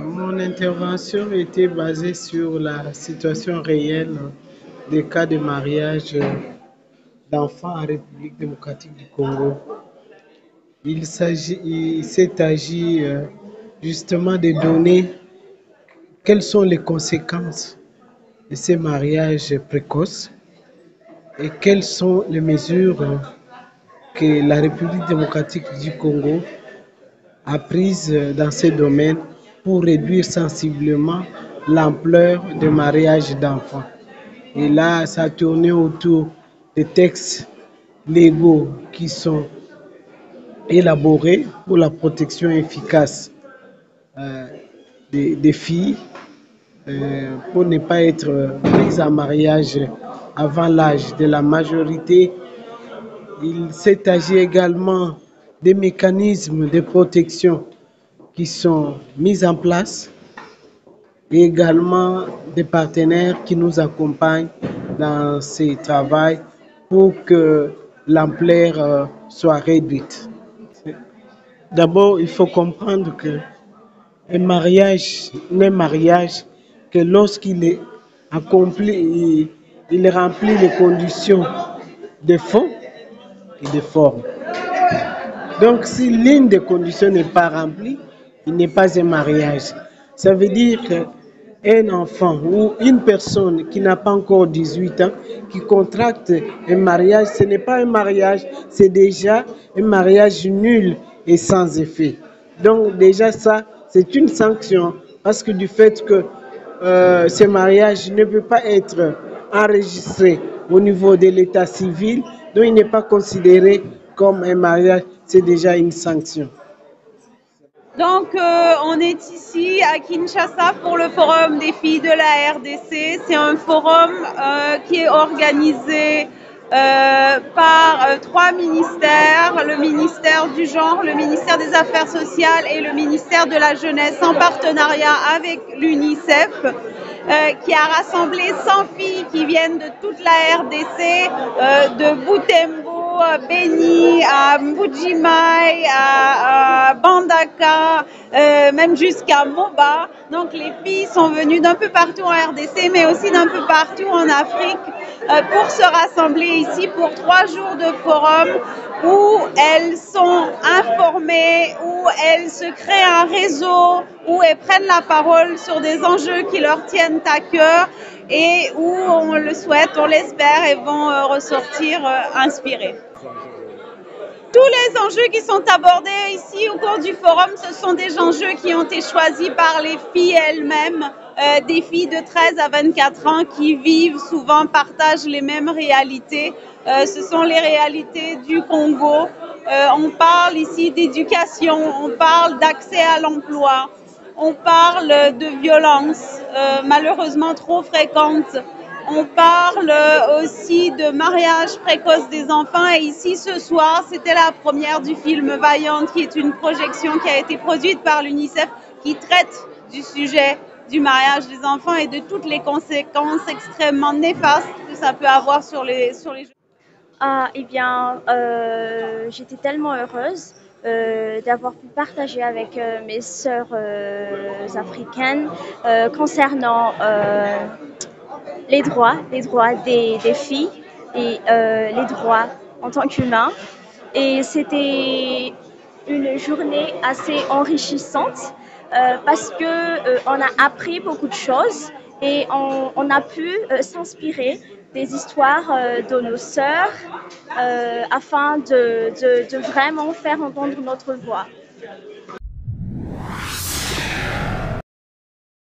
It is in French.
Mon intervention était basée sur la situation réelle des cas de mariage d'enfants en République démocratique du Congo. Il s'est agi justement de donner quelles sont les conséquences de ces mariages précoces et quelles sont les mesures que la République démocratique du Congo a prises dans ces domaines pour réduire sensiblement l'ampleur des mariages d'enfants. Et là, ça a tourné autour des textes légaux qui sont élaborés pour la protection efficace des filles, pour ne pas être prises en mariage avant l'âge de la majorité. Il s'est agi également des mécanismes de protection qui sont mis en place et également des partenaires qui nous accompagnent dans ces travaux pour que l'ampleur soit réduite. D'abord, il faut comprendre que un mariage n'est mariage que lorsqu'il est accompli, il remplit les conditions de fond et de forme. Donc, si l'une des conditions n'est pas remplie, il n'est pas un mariage. Ça veut dire qu'un enfant ou une personne qui n'a pas encore 18 ans, qui contracte un mariage, ce n'est pas un mariage, c'est déjà un mariage nul et sans effet. Donc déjà ça, c'est une sanction parce que du fait que ce mariage ne peut pas être enregistré au niveau de l'état civil, donc il n'est pas considéré comme un mariage, c'est déjà une sanction. Donc, on est ici à Kinshasa pour le Forum des filles de la RDC. C'est un forum qui est organisé par trois ministères, le ministère du genre, le ministère des Affaires sociales et le ministère de la jeunesse en partenariat avec l'UNICEF. Qui a rassemblé 100 filles qui viennent de toute la RDC, de Butembo, Beni, à Mbujimai, à Bandaka, même jusqu'à Moba. Donc les filles sont venues d'un peu partout en RDC, mais aussi d'un peu partout en Afrique pour se rassembler ici pour 3 jours de forum où elles sont informées, où elles se créent un réseau, où elles prennent la parole sur des enjeux qui leur tiennent à cœur et où on le souhaite, on l'espère, elles vont ressortir inspirées. Tous les enjeux qui sont abordés ici au cours du forum, ce sont des enjeux qui ont été choisis par les filles elles-mêmes, des filles de 13 à 24 ans qui vivent souvent, partagent les mêmes réalités. Ce sont les réalités du Congo. On parle ici d'éducation, on parle d'accès à l'emploi, on parle de violences malheureusement trop fréquentes. On parle aussi de mariage précoce des enfants et ici ce soir, c'était la première du film Vaillante qui est une projection qui a été produite par l'UNICEF qui traite du sujet du mariage des enfants et de toutes les conséquences extrêmement néfastes que ça peut avoir sur les jeunes. Ah, eh bien, j'étais tellement heureuse d'avoir pu partager avec mes sœurs africaines concernant les droits des filles et les droits en tant qu'humains. Et c'était une journée assez enrichissante parce que on a appris beaucoup de choses et on a pu s'inspirer des histoires de nos sœurs afin de vraiment faire entendre notre voix.